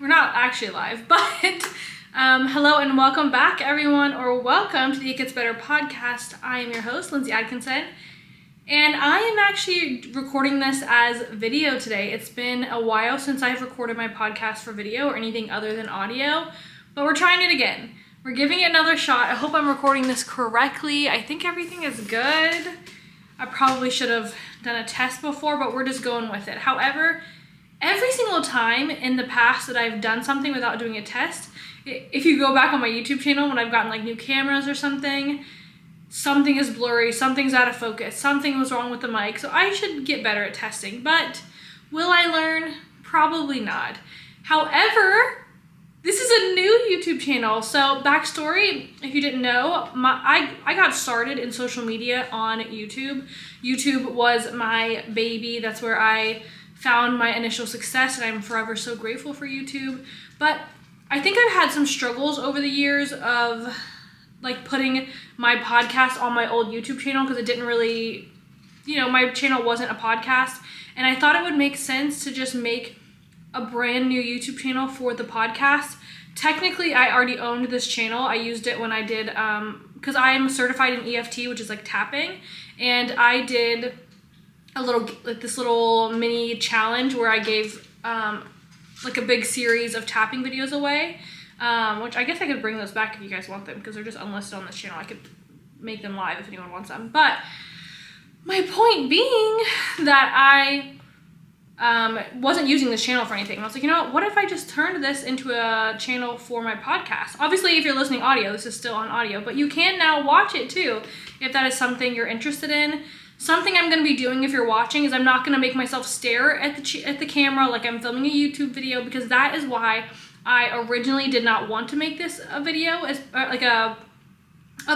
We're not actually live, but hello and welcome back, everyone, or welcome to the It Gets Better podcast. I am your host, Lindsay Adkinson, and I am actually recording this as video today. It's been a while since I've recorded my podcast for video or anything other than audio, but we're trying it again. We're giving it another shot. I hope I'm recording this correctly. I think everything is good. I probably should have done a test before, but we're just going with it. However, every single time in the past that I've done something without doing a test, if you go back on my YouTube channel when I've gotten like new cameras or something is blurry, something's out of focus, something was wrong with the mic. So I should get better at testing, but will I learn? Probably not. However, this is a new YouTube channel. So backstory, if you didn't know, I got started in social media on YouTube. YouTube was my baby. That's where I found my initial success, and I'm forever so grateful for YouTube. But I think I've had some struggles over the years of like putting my podcast on my old YouTube channel because it didn't really, my channel wasn't a podcast, and I thought it would make sense to just make a brand new YouTube channel for the podcast. Technically, I already owned this channel. I used it when I did, because I am certified in EFT, which is like tapping, and I did this little mini challenge where I gave like a big series of tapping videos away, which I guess I could bring those back if you guys want them because they're just unlisted on this channel. I could make them live if anyone wants them. But my point being that I wasn't using this channel for anything. I was like, what if I just turned this into a channel for my podcast? Obviously, if you're listening audio, this is still on audio, but you can now watch it too if that is something you're interested in. Something I'm going to be doing if you're watching is I'm not going to make myself stare at the camera like I'm filming a YouTube video, because that is why I originally did not want to make this a video as like a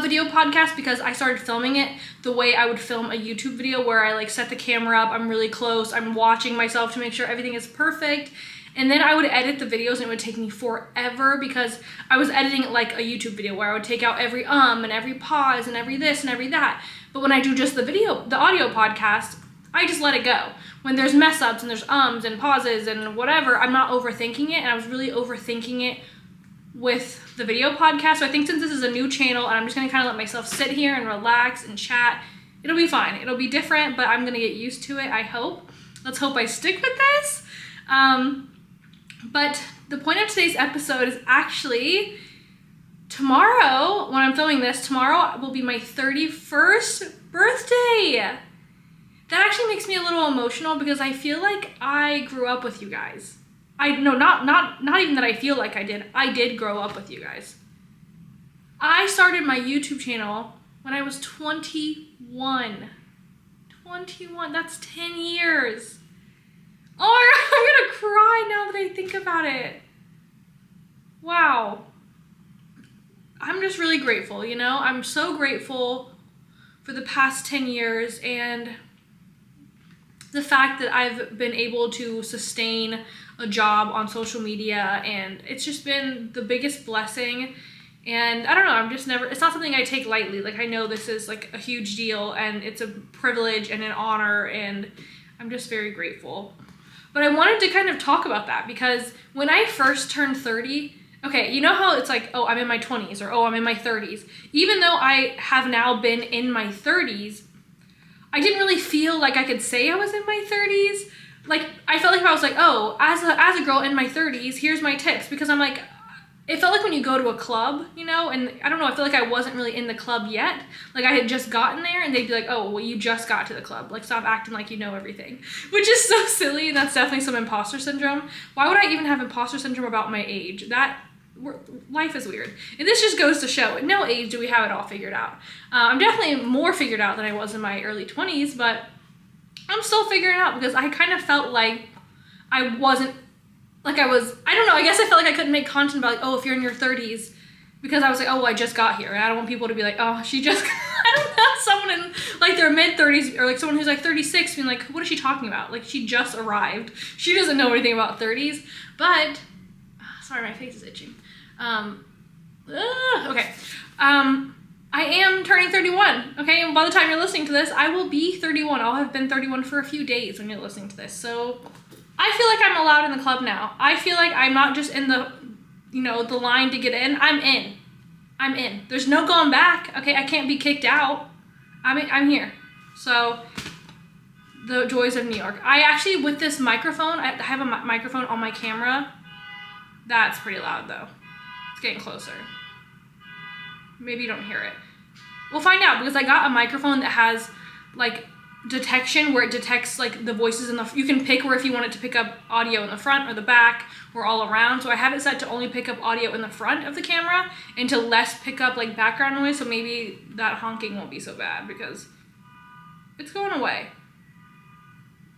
video podcast, because I started filming it the way I would film a YouTube video where I like set the camera up, I'm really close, I'm watching myself to make sure everything is perfect, and then I would edit the videos and it would take me forever because I was editing it like a YouTube video where I would take out every and every pause and every this and every that. But when I do just the audio podcast, I just let it go. When there's mess ups and there's and pauses and whatever, I'm not overthinking it, and I was really overthinking it with the video podcast. So I think since this is a new channel and I'm just gonna kind of let myself sit here and relax and chat, it'll be fine. It'll be different, but I'm gonna get used to it, I hope. Let's hope I stick with this. But the point of today's episode is actually tomorrow, when I'm filming this, tomorrow will be my 31st birthday. That actually makes me a little emotional because I feel like I grew up with you guys. Not even that I feel like I did. I did grow up with you guys. I started my YouTube channel when I was 21. 21, that's 10 years. Oh my God, I'm gonna cry now that I think about it. Wow. I'm just really grateful, I'm so grateful for the past 10 years and the fact that I've been able to sustain a job on social media, and it's just been the biggest blessing. And I don't know, it's not something I take lightly. Like, I know this is like a huge deal and it's a privilege and an honor, and I'm just very grateful. But I wanted to kind of talk about that because when I first turned 30, okay, you know how it's like, oh, I'm in my 20s or oh, I'm in my 30s. Even though I have now been in my 30s, I didn't really feel like I could say I was in my 30s. Like, I felt like if I was like, oh, as a girl in my 30s, here's my tips. Because I'm like, it felt like when you go to a club, and I don't know, I feel like I wasn't really in the club yet. Like, I had just gotten there, and they'd be like, oh, well, you just got to the club. Like, stop acting like you know everything. Which is so silly, and that's definitely some imposter syndrome. Why would I even have imposter syndrome about my age? Life is weird. And this just goes to show, at no age do we have it all figured out. I'm definitely more figured out than I was in my early 20s, but I'm still figuring it out because I kind of felt like I wasn't, like I don't know, I guess I felt like I couldn't make content about like, oh, if you're in your 30s, because I was like, oh, well, I just got here, and I don't want people to be like, oh, she just, I don't know, someone in like their mid-30s, or like someone who's like 36 being like, what is she talking about? Like, she just arrived. She doesn't know anything about 30s, but, sorry, my face is itching. Okay. I am turning 31, okay? And by the time you're listening to this, I will be 31. I'll have been 31 for a few days when you're listening to this. So I feel like I'm allowed in the club now. I feel like I'm not just in the, the line to get in. I'm in. I'm in. There's no going back. Okay, I can't be kicked out. I'm here. So, the joys of New York. I actually, with this microphone, I have a microphone on my camera. That's pretty loud though. It's getting closer. Maybe you don't hear it. We'll find out, because I got a microphone that has like detection, where it detects like the voices you can pick where if you want it to pick up audio in the front or the back or all around. So I have it set to only pick up audio in the front of the camera and to less pick up like background noise. So maybe that honking won't be so bad, because it's going away.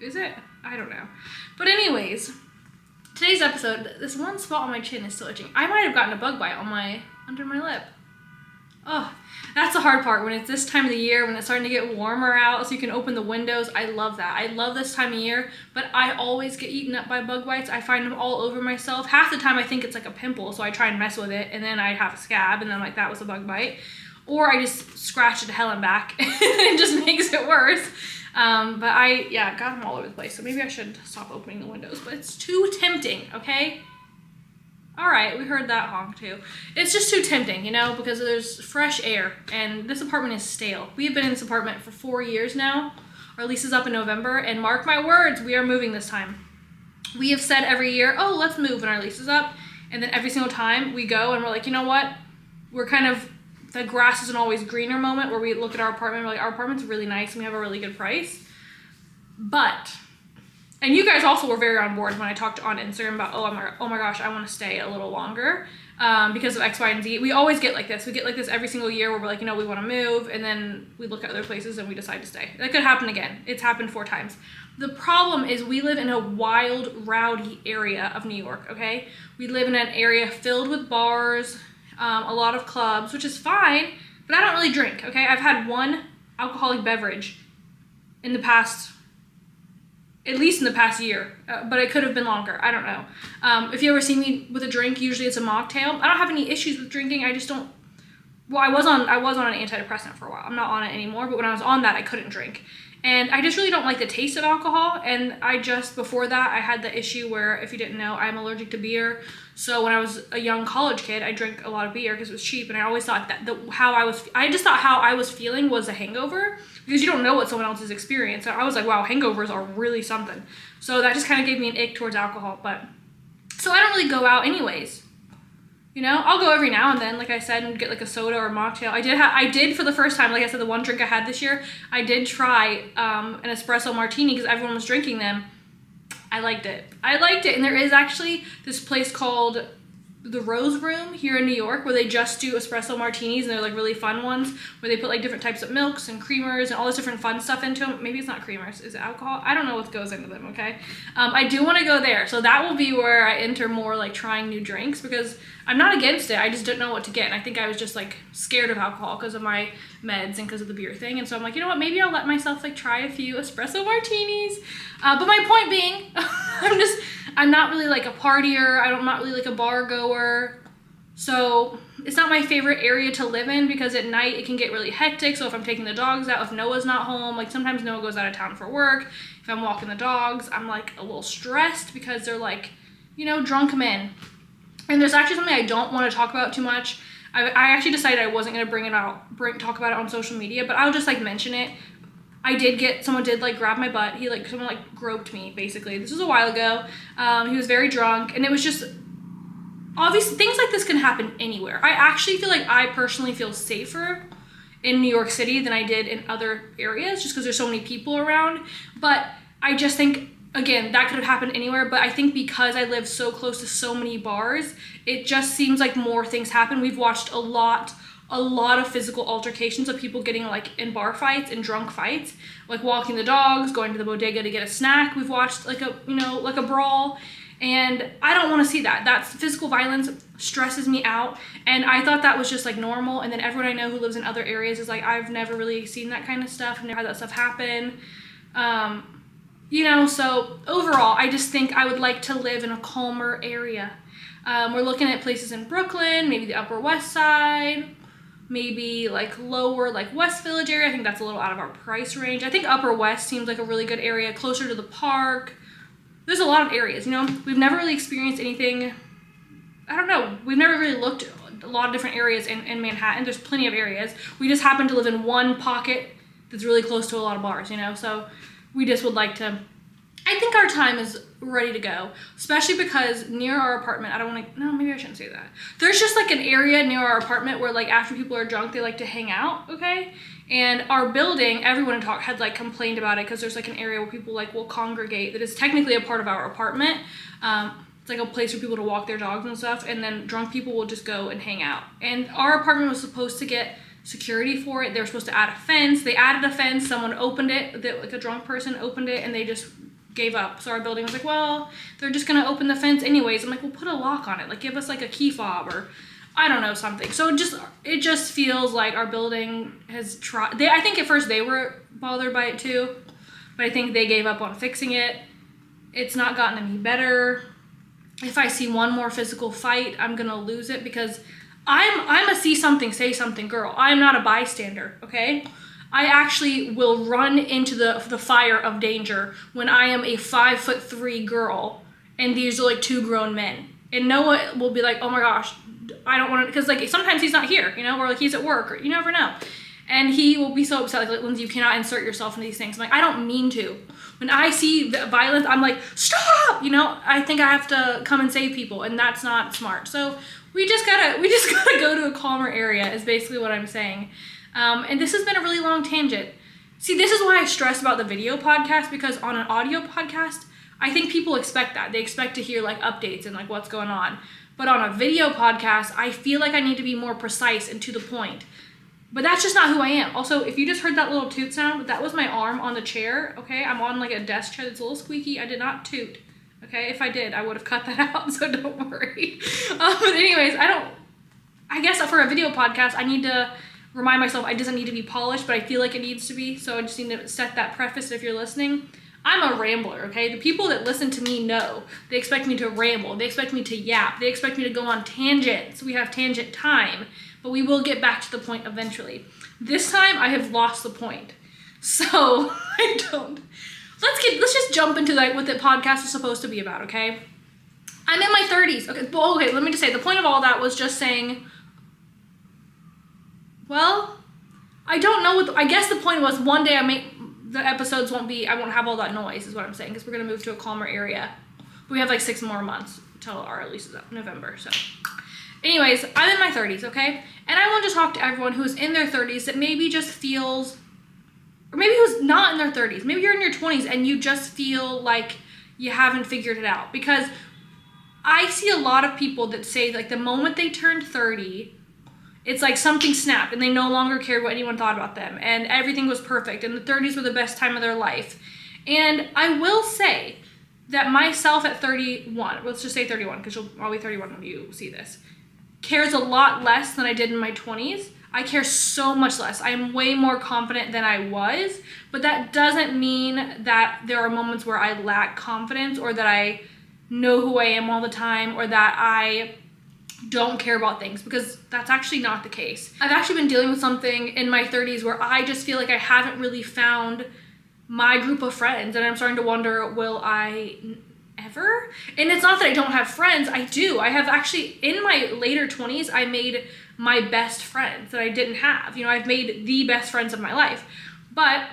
Is it? I don't know. But anyways, today's episode, this one spot on my chin is still itching. I might have gotten a bug bite under my lip. Oh, that's the hard part, when it's this time of the year, when it's starting to get warmer out, so you can open the windows. I love that. I love this time of year, but I always get eaten up by bug bites. I find them all over myself. Half the time I think it's like a pimple, so I try and mess with it, and then I have a scab, and then I'm like, that was a bug bite. Or I just scratch it to hell and back, and it just makes it worse. But I got them all over the place, so maybe I should stop opening the windows, but it's too tempting, okay? All right, we heard that honk too. It's just too tempting, because there's fresh air, and this apartment is stale. We have been in this apartment for 4 years now. Our lease is up in November, and mark my words, we are moving this time. We have said every year, oh, let's move when our lease is up, and then every single time we go and we're like, you know what? We're kind of, the grass isn't always greener moment, where we look at our apartment and we're like, our apartment's really nice and we have a really good price. But, and you guys also were very on board when I talked on Instagram about, oh my gosh, I want to stay a little longer because of X, Y, and Z. We always get like this. We get like this every single year where we're like, we want to move, and then we look at other places and we decide to stay. That could happen again. It's happened 4 times. The problem is we live in a wild, rowdy area of New York, okay? We live in an area filled with bars, a lot of clubs, which is fine, but I don't really drink, okay? I've had one alcoholic beverage in the past, at least in the past year, but it could have been longer. I don't know. If you ever see me with a drink, usually it's a mocktail. I don't have any issues with drinking. I just don't. Well, I was on an antidepressant for a while. I'm not on it anymore, but when I was on that, I couldn't drink. And I just really don't like the taste of alcohol. And before that, I had the issue where, if you didn't know, I'm allergic to beer. So when I was a young college kid, I drank a lot of beer because it was cheap. And I always thought that how I was feeling was a hangover, because you don't know what someone else has experienced. So I was like, wow, hangovers are really something. So that just kind of gave me an ick towards alcohol. So I don't really go out anyways. I'll go every now and then, like I said, and get like a soda or a mocktail. I did for the first time, like I said, the one drink I had this year, I did try an espresso martini because everyone was drinking them. I liked it. And there is actually this place called the Rose Room here in New York where they just do espresso martinis, and they're like really fun ones where they put like different types of milks and creamers and all this different fun stuff into them. Maybe it's not creamers. Is it alcohol? I don't know what goes into them, okay? I do want to go there. So that will be where I enter more like trying new drinks, because I'm not against it. I just didn't know what to get. And I think I was just like scared of alcohol because of my meds and because of the beer thing. And so I'm like, you know what? Maybe I'll let myself like try a few espresso martinis. But my point being, I'm not really like a partier. I'm not really like a bar goer. So it's not my favorite area to live in, because at night it can get really hectic. So if I'm taking the dogs out, if Noah's not home, like sometimes Noah goes out of town for work. If I'm walking the dogs, I'm like a little stressed because they're like, drunk men. And there's actually something I don't want to talk about too much. I actually decided I wasn't going to talk about it on social media, but I'll just like mention it. Someone did like grab my butt. Someone like groped me, basically. This was a while ago. He was very drunk, and it was just, obviously things like this can happen anywhere. I actually feel like I personally feel safer in New York City than I did in other areas, just because there's so many people around. But I just think, again, that could have happened anywhere, but I think because I live so close to so many bars, it just seems like more things happen. We've watched a lot of physical altercations of people getting like in bar fights and drunk fights, like walking the dogs, going to the bodega to get a snack. We've watched like a brawl, and I don't want to see that. That's physical violence, stresses me out, and I thought that was just like normal. And then everyone I know who lives in other areas is like, I've never really seen that kind of stuff. I've never had that stuff happen. So overall, I just think I would like to live in a calmer area. We're looking at places in Brooklyn, maybe the Upper West Side, maybe like lower, like West Village area. I think that's a little out of our price range. I think Upper West seems like a really good area, closer to the park. there's a lot of areas, you know, we've never really experienced anything, I don't know, we've never really looked at a lot of different areas in Manhattan. There's plenty of areas. We just happen to live in one pocket that's really close to a lot of bars, you know, so we just would like to, I think our time is ready to go, especially because near our apartment, I don't want to, no, maybe I shouldn't say that. There's just like an area near our apartment where like after people are drunk, they like to hang out, okay? And our building, everyone had like complained about it because there's like an area where people like will congregate that is technically a part of our apartment. It's like a place for people to walk their dogs and stuff, and then drunk people will just go and hang out. And our apartment was supposed to get security for it. They were supposed to add a fence. They added a fence. Someone opened it, like a drunk person opened it, and they just gave up. So our building was like, well, they're just gonna open the fence anyways. I'm like, well, put a lock on it. Like, give us like a key fob or I don't know, something. So it just feels like our building has tried. I think at first they were bothered by it too, but I think they gave up on fixing it. It's not gotten any better. If I see one more physical fight, I'm gonna lose it because I'm a see something, say something girl. I am not a bystander, okay? I actually will run into the fire of danger when I am a 5'3" girl and these are like two grown men. And Noah will be like, oh my gosh, I don't want to, because like sometimes he's not here, you know, or like he's at work, or you never know. And he will be so upset, like, Lindsay, you cannot insert yourself in these things. I'm like, I don't mean to. When I see the violence, I'm like, stop! You know, I think I have to come and save people, and that's not smart. So we just gotta go to a calmer area is basically what I'm saying. And this has been a really long tangent. See, this is why I stress about the video podcast, because on an audio podcast, I think people expect that. They expect to hear like updates and like what's going on. But on a video podcast, I feel like I need to be more precise and to the point. But that's just not who I am. Also, if you just heard that little toot sound, that was my arm on the chair, okay? I'm on like a desk chair that's a little squeaky. I did not toot, okay? If I did, I would have cut that out, so don't worry. But anyways, I guess for a video podcast, I need to remind myself it doesn't need to be polished, but I feel like it needs to be. So I just need to set that preface if you're listening. I'm a rambler, okay? The people that listen to me know. They expect me to ramble. They expect me to yap. They expect me to go on tangents. We have tangent time, but we will get back to the point eventually. This time, I have lost the point. So, I don't. Let's just jump into like what the podcast is supposed to be about, okay? I'm in my 30s. Okay, let me just say, the point of all that was just saying, well, I don't know I guess the point was one day the episodes I won't have all that noise is what I'm saying, because we're going to move to a calmer area. We have like 6 more months till our release is up, November, so. Anyways, I'm in my 30s, okay? And I want to talk to everyone who's in their 30s that maybe just feels, or maybe who's not in their 30s. Maybe you're in your 20s and you just feel like you haven't figured it out. Because I see a lot of people that say like the moment they turned 30, it's like something snapped and they no longer cared what anyone thought about them and everything was perfect and the 30s were the best time of their life. And I will say that myself at 31, let's just say 31 because I'll be 31 when you see this, cares a lot less than I did in my 20s. I care so much less. I am way more confident than I was, but that doesn't mean that there are moments where I lack confidence or that I know who I am all the time or that I don't care about things, because that's actually not the case. I've actually been dealing with something in my 30s where I just feel like I haven't really found my group of friends, and I'm starting to wonder, will I ever? And it's not that I don't have friends, I do. I have actually, in my later 20s, I made my best friends that I didn't have. You know, I've made the best friends of my life. But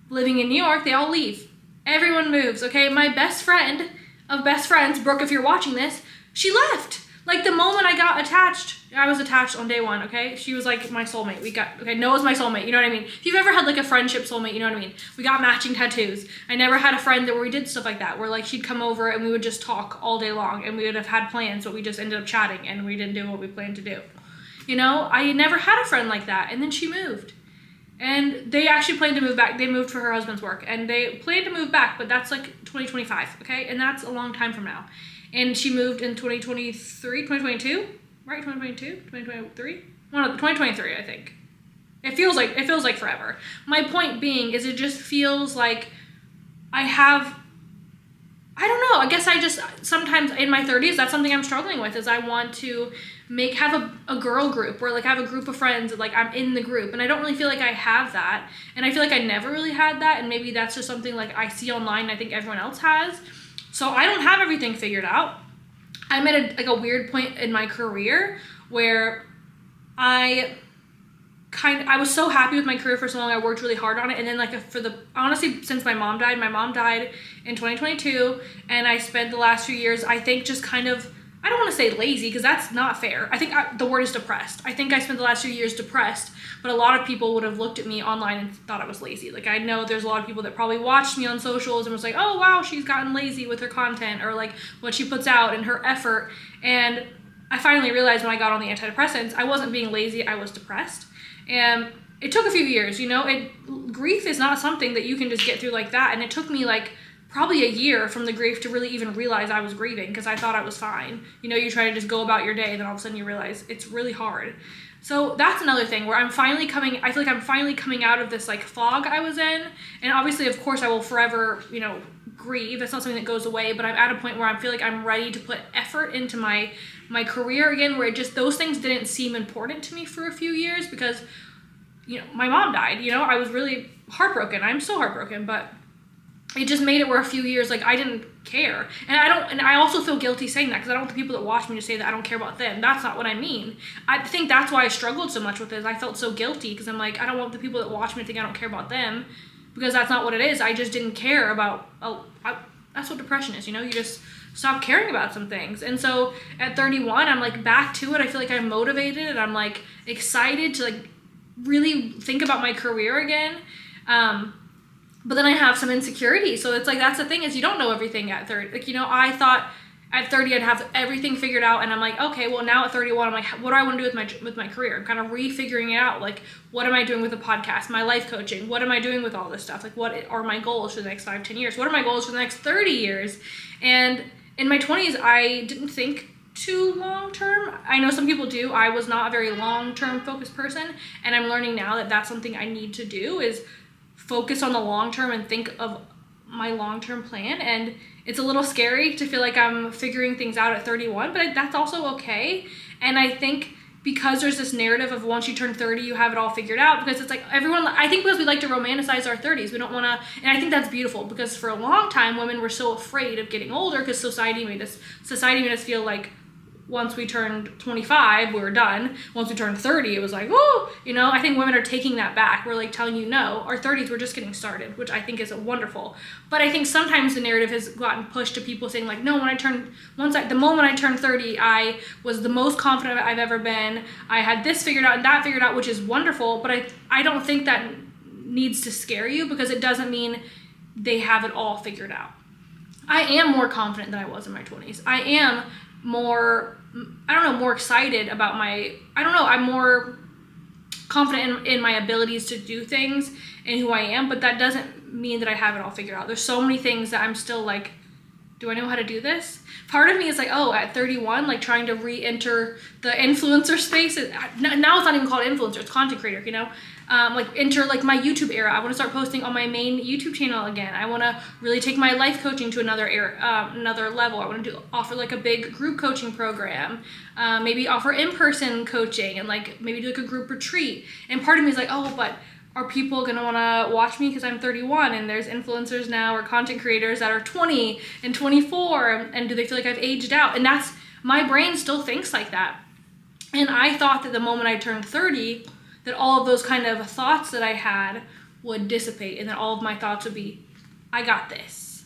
living in New York, they all leave. Everyone moves, okay? My best friend of best friends, Brooke, if you're watching this, she left. Like, the moment I got attached, I was attached on day one, okay? She was, like, my soulmate. Noah's my soulmate, you know what I mean? If you've ever had, like, a friendship soulmate, you know what I mean? We got matching tattoos. I never had a friend where we did stuff like that, where, like, she'd come over and we would just talk all day long, and we would have had plans, but we just ended up chatting, and we didn't do what we planned to do. You know? I never had a friend like that, and then she moved. And they actually planned to move back. They moved for her husband's work, and they planned to move back, but that's, like, 2025, okay? And that's a long time from now. And she moved in 2022, right? 2023? 2023, I think. It feels like forever. My point being is it just feels like I don't know, I guess I just, sometimes in my 30s, that's something I'm struggling with, is I want to have a girl group, where like I have a group of friends, and like I'm in the group, and I don't really feel like I have that, and I feel like I never really had that, and maybe that's just something like I see online and I think everyone else has. So I don't have everything figured out. I'm at a weird point in my career where I was so happy with my career for so long. I worked really hard on it. And then honestly, since my mom died in 2022. And I spent the last few years, I think, just kind of, I don't want to say lazy, because that's not fair. I think the word is depressed. I think I spent the last few years depressed, but a lot of people would have looked at me online and thought I was lazy. Like, I know there's a lot of people that probably watched me on socials and was like, oh, wow, she's gotten lazy with her content, or like what she puts out and her effort. And I finally realized when I got on the antidepressants, I wasn't being lazy, I was depressed. And it took a few years, grief is not something that you can just get through like that. And it took me probably a year from the grief to really even realize I was grieving, because I thought I was fine. You try to just go about your day, and then all of a sudden you realize it's really hard. So that's another thing where I feel like I'm finally coming out of this fog I was in. And obviously, of course, I will forever, grieve. It's not something that goes away, but I'm at a point where I feel like I'm ready to put effort into my career again, where those things didn't seem important to me for a few years because, my mom died, I was really heartbroken. I'm still heartbroken, but it just made it where a few years, I didn't care. And I also feel guilty saying that, because I don't want the people that watch me to say that I don't care about them. That's not what I mean. I think that's why I struggled so much with this. I felt so guilty, because I'm like, I don't want the people that watch me to think I don't care about them, because that's not what it is. I just didn't care about, that's what depression is, you just stop caring about some things. And so at 31, I'm back to it. I feel like I'm motivated, and I'm excited to really think about my career again. But then I have some insecurity. So it's that's the thing, is you don't know everything at 30. I thought at 30 I'd have everything figured out, and I'm okay, well, now at 31, I'm what do I want to do with my career? I'm kind of refiguring it out. What am I doing with the podcast, my life coaching? What am I doing with all this stuff? What are my goals for the next 5-10 years? What are my goals for the next 30 years? And in my 20s, I didn't think too long term. I know some people do. I was not a very long term focused person, and I'm learning now that that's something I need to do, is focus on the long term and think of my long term plan. And it's a little scary to feel like I'm figuring things out at 31, but that's also okay. And I think because there's this narrative of once you turn 30, you have it all figured out, because it's everyone, I think because we like to romanticize our 30s, we don't want to, and I think that's beautiful, because for a long time, women were so afraid of getting older, because society made us feel like once we turned 25, we were done. Once we turned 30, it was woo, I think women are taking that back. We're telling you, no, our 30s, we're just getting started, which I think is wonderful. But I think sometimes the narrative has gotten pushed to people saying no, the moment I turned 30, I was the most confident I've ever been. I had this figured out and that figured out, which is wonderful. But I don't think that needs to scare you, because it doesn't mean they have it all figured out. I am more confident than I was in my 20s. I am more excited about I'm more confident in my abilities to do things and who I am, but that doesn't mean that I have it all figured out. There's so many things that I'm still do I know how to do this? Part of me is at 31, trying to re-enter the influencer space. Now it's not even called influencer, it's content creator, enter my YouTube era. I want to start posting on my main YouTube channel again. I want to really take my life coaching to another level. I want to offer a big group coaching program, maybe offer in-person coaching, and maybe do a group retreat. And part of me is but are people going to want to watch me because I'm 31 and there's influencers now or content creators that are 20 and 24, and do they feel like I've aged out? And that's, my brain still thinks like that. And I thought that the moment I turned 30, that all of those kind of thoughts that I had would dissipate, and that all of my thoughts would be, I got this.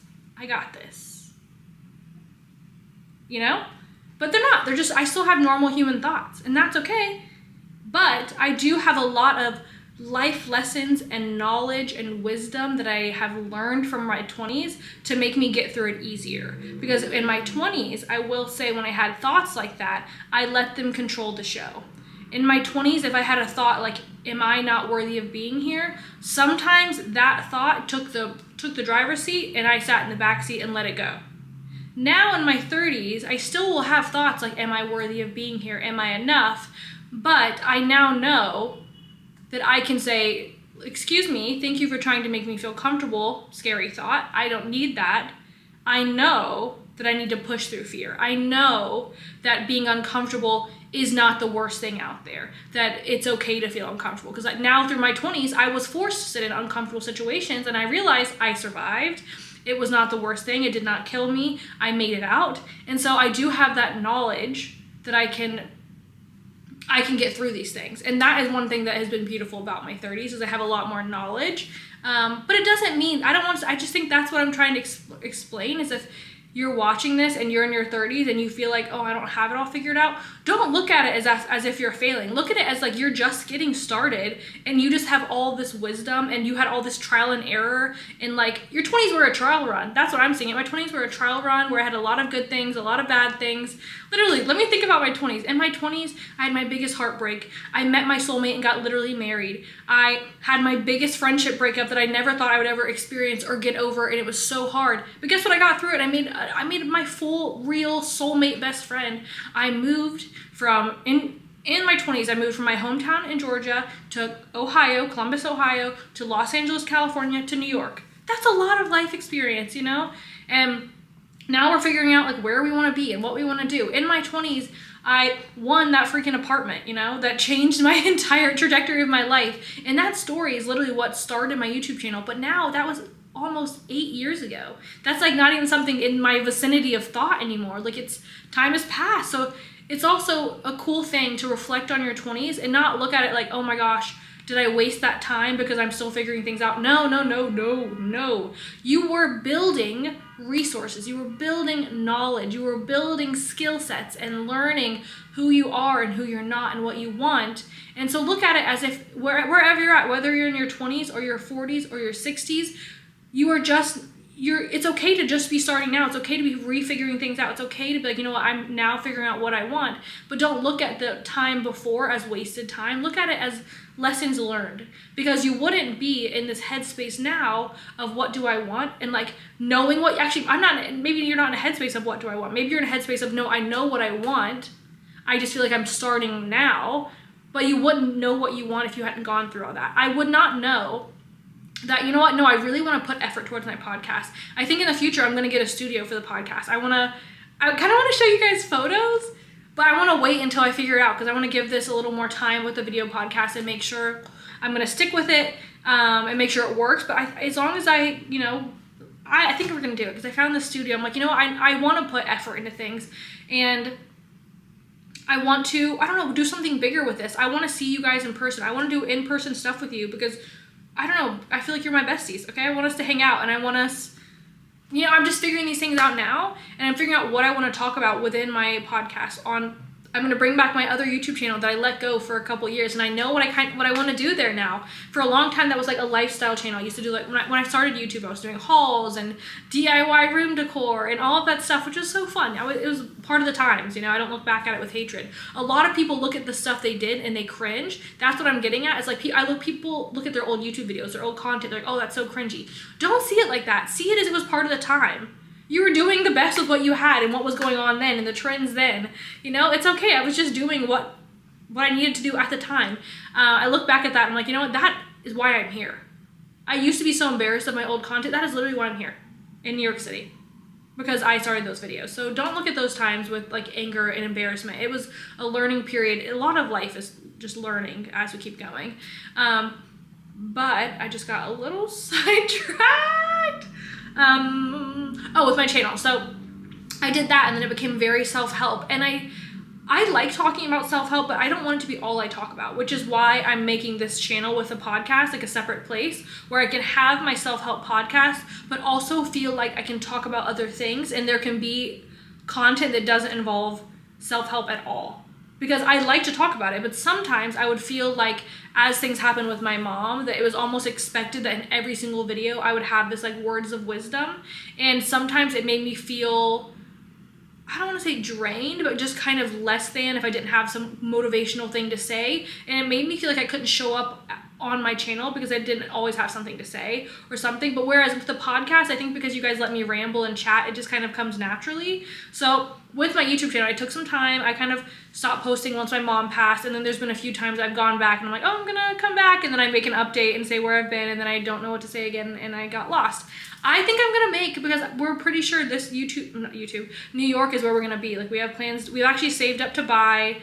But they're not. They're just, I still have normal human thoughts, and that's okay. But I do have a lot of life lessons and knowledge and wisdom that I have learned from my 20s to make me get through it easier. Because in my 20s, I will say, when I had thoughts like that, I let them control the show. In my 20s, if I had a thought am I not worthy of being here? Sometimes that thought took the driver's seat, and I sat in the back seat and let it go. Now in my 30s, I still will have thoughts am I worthy of being here? Am I enough? But I now know that I can say, excuse me, thank you for trying to make me feel comfortable. Scary thought. I don't need that. I know that I need to push through fear. I know that being uncomfortable is not the worst thing out there, that it's okay to feel uncomfortable. Because now through my 20s, I was forced to sit in uncomfortable situations, and I realized I survived. it was not the worst thing. It did not kill me. I made it out. And so I do have that knowledge that I can get through these things. And that is one thing that has been beautiful about my 30s is I have a lot more knowledge. But it doesn't mean, I just think that's what I'm trying to explain is if you're watching this and you're in your 30s and you feel like, oh, I don't have it all figured out, don't look at it as if you're failing. Look at it as like you're just getting started and you just have all this wisdom and you had all this trial and error, and like your 20s were a trial run. That's what I'm seeing. My 20s were a trial run where I had a lot of good things, a lot of bad things. Literally, let me think about my 20s. In my 20s, I had my biggest heartbreak. I met my soulmate and got literally married. I had my biggest friendship breakup that I never thought I would ever experience or get over, and it was so hard. But guess what? I got through it. I made my full, real soulmate best friend. I moved from, in my 20s, I moved from my hometown in Georgia to Ohio, Columbus, Ohio, to Los Angeles, California, to New York. That's a lot of life experience, you know? And now we're figuring out like where we want to be and what we want to do. In my 20s, I won that freaking apartment, you know, that changed my entire trajectory of my life. And that story is literally what started my YouTube channel. But now that was almost 8 years ago. That's like not even something in my vicinity of thought anymore. Like time has passed. So it's also a cool thing to reflect on your 20s and not look at it like, oh my gosh, did I waste that time because I'm still figuring things out? No. You were building resources. You were building knowledge. You were building skill sets and learning who you are and who you're not and what you want. And so look at it as if wherever you're at, whether you're in your 20s or your 40s or your 60s, it's okay to just be starting now. It's okay to be refiguring things out. It's okay to be like, you know what, I'm now figuring out what I want. But don't look at the time before as wasted time. Look at it as lessons learned, because you wouldn't be in this headspace now of what do I want and like knowing what, actually maybe you're not in a headspace of what do I want. Maybe you're in a headspace of no, I know what I want. I just feel like I'm starting now, but you wouldn't know what you want if you hadn't gone through all that. I would not know that, you know what, no, I really want to put effort towards my podcast. I think in the future I'm going to get a studio for the podcast. I kind of want to show you guys photos, but I want to wait until I figure it out because I want to give this a little more time with the video podcast and make sure I'm going to stick with it and make sure it works. But as long as I think we're going to do it because I found this studio. I'm like, you know, I want to put effort into things and I want to, do something bigger with this. I want to see you guys in person. I want to do in-person stuff with you because I feel like you're my besties, okay? I want us to hang out and I want us, you know, I'm just figuring these things out now and I'm figuring out what I want to talk about within my podcast I'm going to bring back my other YouTube channel that I let go for a couple years, and I know what I want to do there now. For a long time, that was like a lifestyle channel. I used to do like, when I started YouTube, I was doing hauls and DIY room decor and all of that stuff, which was so fun. It was part of the times, you know, I don't look back at it with hatred. A lot of people look at the stuff they did and they cringe. That's what I'm getting at. It's like, people look at their old YouTube videos, their old content, they're like, oh, that's so cringy. Don't see it like that. See it as it was part of the time. You were doing the best with what you had and what was going on then and the trends then. You know, it's okay. I was just doing what I needed to do at the time. I look back at that and I'm like, you know what? That is why I'm here. I used to be so embarrassed of my old content. That is literally why I'm here in New York City, because I started those videos. So don't look at those times with like anger and embarrassment. It was a learning period. A lot of life is just learning as we keep going. But I just got a little sidetracked. With my channel. So I did that and then it became very self-help, and I like talking about self-help, but I don't want it to be all I talk about, which is why I'm making this channel with a podcast, like a separate place where I can have my self-help podcast, but also feel like I can talk about other things and there can be content that doesn't involve self-help at all. Because I like to talk about it, but sometimes I would feel like as things happen with my mom, that it was almost expected that in every single video I would have this like words of wisdom. And sometimes it made me feel, I don't want to say drained, but just kind of less than if I didn't have some motivational thing to say. And it made me feel like I couldn't show up on my channel because I didn't always have something to say or something. But whereas with the podcast, I think because you guys let me ramble and chat, it just kind of comes naturally. So with my YouTube channel, I took some time. I kind of stopped posting once my mom passed, and then there's been a few times I've gone back and I'm like, oh, I'm gonna come back, and then I make an update and say where I've been, and then I don't know what to say again and I got lost. I think I'm gonna make, because we're pretty sure this New York is where we're gonna be. Like, we have plans, we've actually saved up to buy.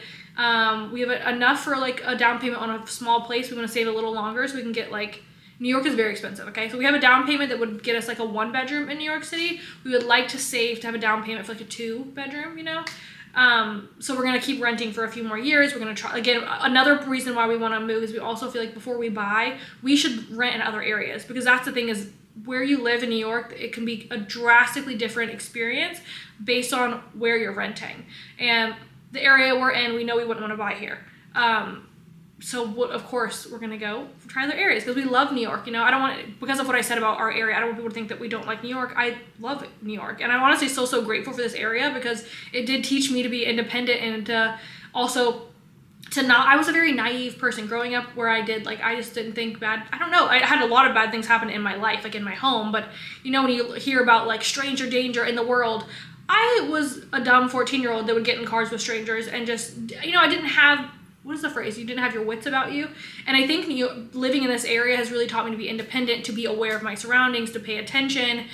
We have enough for like a down payment on a small place. We want to save a little longer so we can get like New York is very expensive, okay? So we have a down payment that would get us like a 1-bedroom in New York City. We would like to save to have a down payment for like a 2-bedroom, you know? So we're going to keep renting for a few more years. We're going to try, again, another reason why we want to move is we also feel like before we buy, we should rent in other areas, because that's the thing is where you live in New York, it can be a drastically different experience based on where you're renting. And the area we're in, we know we wouldn't want to buy here. So of course we're going to go try other areas because we love New York. You know, I don't want, because of what I said about our area, I don't want people to think that we don't like New York. I love New York. And I'm honestly so grateful for this area because it did teach me to be independent and also to not, I was a very naive person growing up where I just didn't think bad. I don't know. I had a lot of bad things happen in my life, like in my home. But you know, when you hear about like stranger danger in the world, I was a dumb 14-year-old that would get in cars with strangers and just, you know, I didn't have, what is the phrase? You didn't have your wits about you. And I think living in this area has really taught me to be independent, to be aware of my surroundings, to pay attention,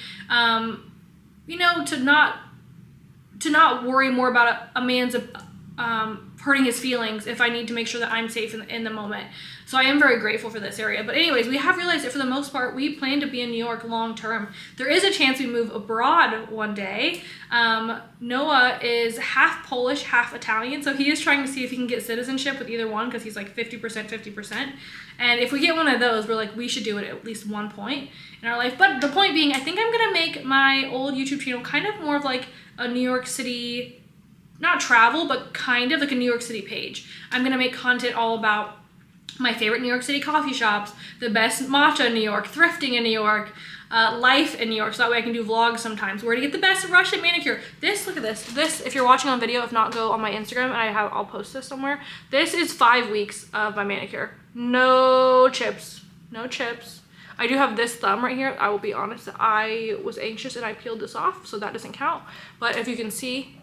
you know, to not worry more about a man's hurting his feelings if I need to make sure that I'm safe in the moment. So I am very grateful for this area. But anyways, we have realized that for the most part, we plan to be in New York long term. There is a chance we move abroad one day. Noah is half Polish, half Italian. So he is trying to see if he can get citizenship with either one because he's like 50%, 50%. And if we get one of those, we're like, we should do it at least one point in our life. But the point being, I think I'm going to make my old YouTube channel kind of more of like a New York City, not travel, but kind of like a New York City page. I'm going to make content all about my favorite New York City coffee shops, the best matcha in New York, thrifting in New York, life in New York, so that way I can do vlogs sometimes, where to get the best Russian manicure. Look at this. This, if you're watching on video, if not, go on my Instagram, and I'll post this somewhere. This is 5 weeks of my manicure. No chips. No chips. I do have this thumb right here. I will be honest, I was anxious and I peeled this off, so that doesn't count. But if you can see,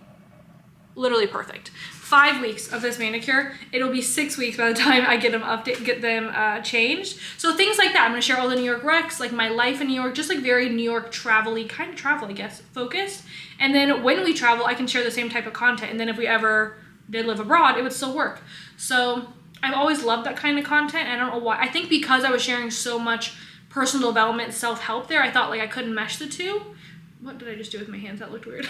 literally perfect. 5 weeks of this manicure. It'll be 6 weeks by the time I get them changed. So things like that. I'm gonna share all the New York recs, like my life in New York, just like very New York travel-y, kind of travel, I guess, focused. And then when we travel, I can share the same type of content. And then if we ever did live abroad, it would still work. So I've always loved that kind of content. I don't know why. I think because I was sharing so much personal development, self-help there, I thought like I couldn't mesh the two. What did I just do with my hands? That looked weird.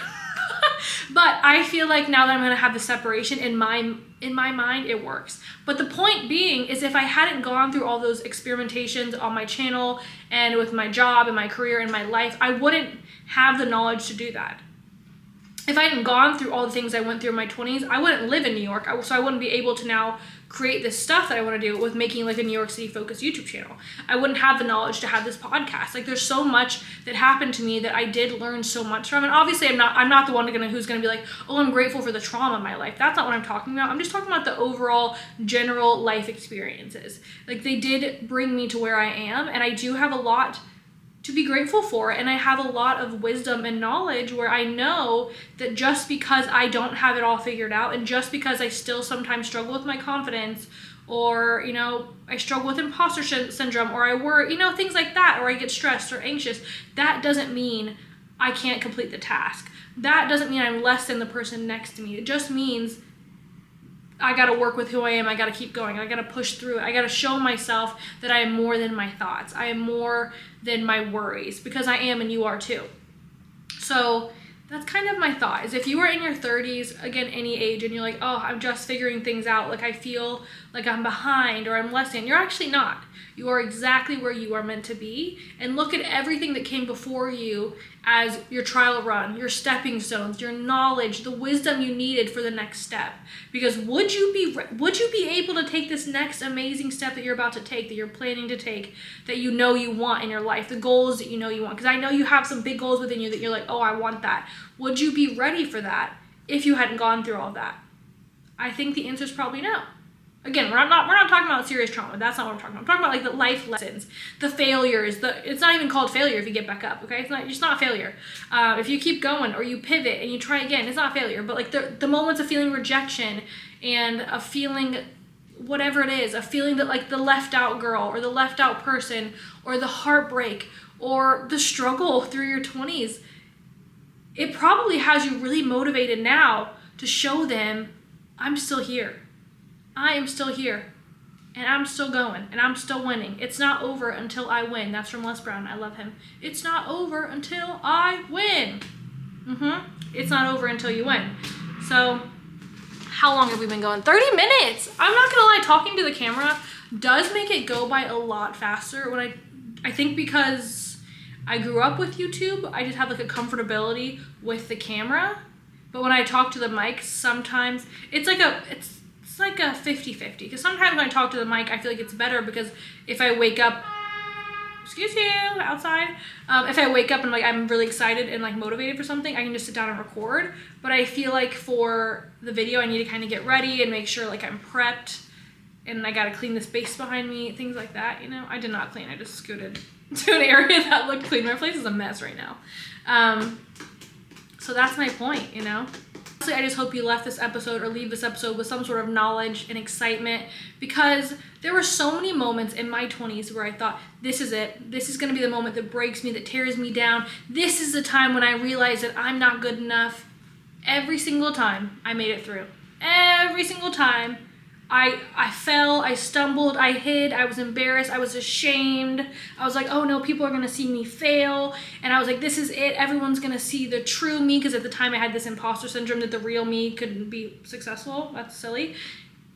But I feel like now that I'm gonna have the separation in my mind, it works. But the point being is if I hadn't gone through all those experimentations on my channel and with my job and my career and my life, I wouldn't have the knowledge to do that. If I hadn't gone through all the things I went through in my 20s, I wouldn't live in New York. So I wouldn't be able to now create this stuff that I want to do with making like a New York City focused YouTube channel. I wouldn't have the knowledge to have this podcast. Like there's so much that happened to me that I did learn so much from. And obviously I'm not the one who's gonna be like, oh, I'm grateful for the trauma in my life. That's not what I'm talking about. I'm just talking about the overall general life experiences. Like they did bring me to where I am, and I do have a lot to be grateful for, and I have a lot of wisdom and knowledge where I know that just because I don't have it all figured out, and just because I still sometimes struggle with my confidence, or you know, I struggle with imposter syndrome, or I worry, you know, things like that, or I get stressed or anxious, that doesn't mean I can't complete the task. That doesn't mean I'm less than the person next to me. It just means I gotta work with who I am. I gotta keep going. I gotta push through it. I gotta show myself that I am more than my thoughts. I am more than my worries, because I am, and you are too. So that's kind of my thought, is if you are in your 30s, again, any age, and you're like, oh, I'm just figuring things out, like I feel like I'm behind or I'm less than, you're actually not. You are exactly where you are meant to be, and look at everything that came before you as your trial run, your stepping stones, your knowledge, the wisdom you needed for the next step. Because would you be able to take this next amazing step that you're about to take, that you're planning to take, that you know you want in your life, the goals that you know you want? Because I know you have some big goals within you that you're like, oh, I want that. Would you be ready for that if you hadn't gone through all that? I think the answer is probably no. Again, we're not talking about serious trauma. That's not what I'm talking about. I'm talking about like the life lessons, the failures. It's not even called failure if you get back up, okay? It's not failure. If you keep going or you pivot and you try again, it's not failure. But like the moments of feeling rejection and of feeling whatever it is, a feeling that like the left out girl or the left out person or the heartbreak or the struggle through your 20s, it probably has you really motivated now to show them, I'm still here. I am still here. And I'm still going, and I'm still winning. It's not over until I win. That's from Les Brown. I love him. It's not over until I win. It's not over until you win. So, how long have we been going? 30 minutes! I'm not gonna lie, talking to the camera does make it go by a lot faster. When I think because I grew up with YouTube, I just have like a comfortability with the camera. But when I talk to the mic, sometimes it's like a 50-50. Because sometimes when I talk to the mic, I feel like it's better because if I wake up, excuse you, outside. If I wake up and like I'm really excited and like motivated for something, I can just sit down and record. But I feel like for the video, I need to kind of get ready and make sure like I'm prepped. And I gotta clean the space behind me, things like that, you know? I did not clean, I just scooted to an area that looked clean. My place is a mess right now. So that's my point, you know? Honestly, I just hope you left this episode or leave this episode with some sort of knowledge and excitement, because there were so many moments in my 20s where I thought, this is it. This is gonna be the moment that breaks me, that tears me down. This is the time when I realized that I'm not good enough. Every single time I made it through. Every single time. I fell, I stumbled, I hid, I was embarrassed, I was ashamed. I was like, oh no, people are gonna see me fail. And I was like, this is it, everyone's gonna see the true me, because at the time I had this imposter syndrome that the real me couldn't be successful. That's silly.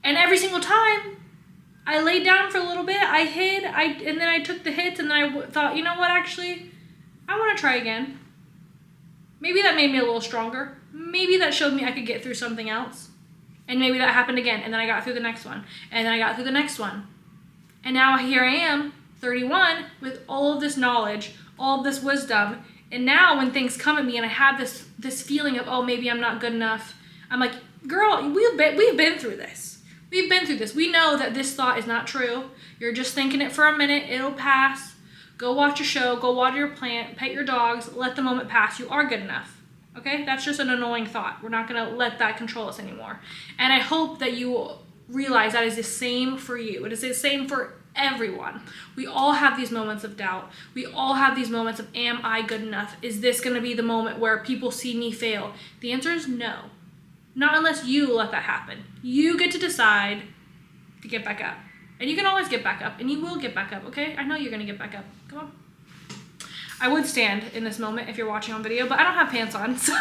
And every single time, I laid down for a little bit, I hid, and then I took the hits, and then I thought, you know what, actually, I wanna try again. Maybe that made me a little stronger. Maybe that showed me I could get through something else. And maybe that happened again, and then I got through the next one, and then I got through the next one. And now here I am, 31, with all of this knowledge, all of this wisdom, and now when things come at me and I have this feeling of, oh, maybe I'm not good enough, I'm like, girl, we've been through this. We've been through this. We know that this thought is not true. You're just thinking it for a minute, it'll pass. Go watch a show, go water your plant, pet your dogs, let the moment pass. You are good enough. Okay, that's just an annoying thought. We're not gonna let that control us anymore. And I hope that you realize that is the same for you. It is the same for everyone. We all have these moments of doubt. We all have these moments of, am I good enough? Is this gonna be the moment where people see me fail? The answer is no. Not unless you let that happen. You get to decide to get back up. And you can always get back up, and you will get back up, okay? I know you're gonna get back up. Come on. I would stand in this moment if you're watching on video, but I don't have pants on, so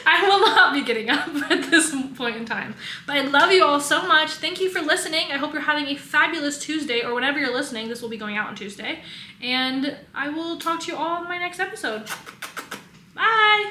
I will not be getting up at this point in time. But I love you all so much. Thank you for listening. I hope you're having a fabulous Tuesday, or whenever you're listening. This will be going out on Tuesday. And I will talk to you all in my next episode. Bye!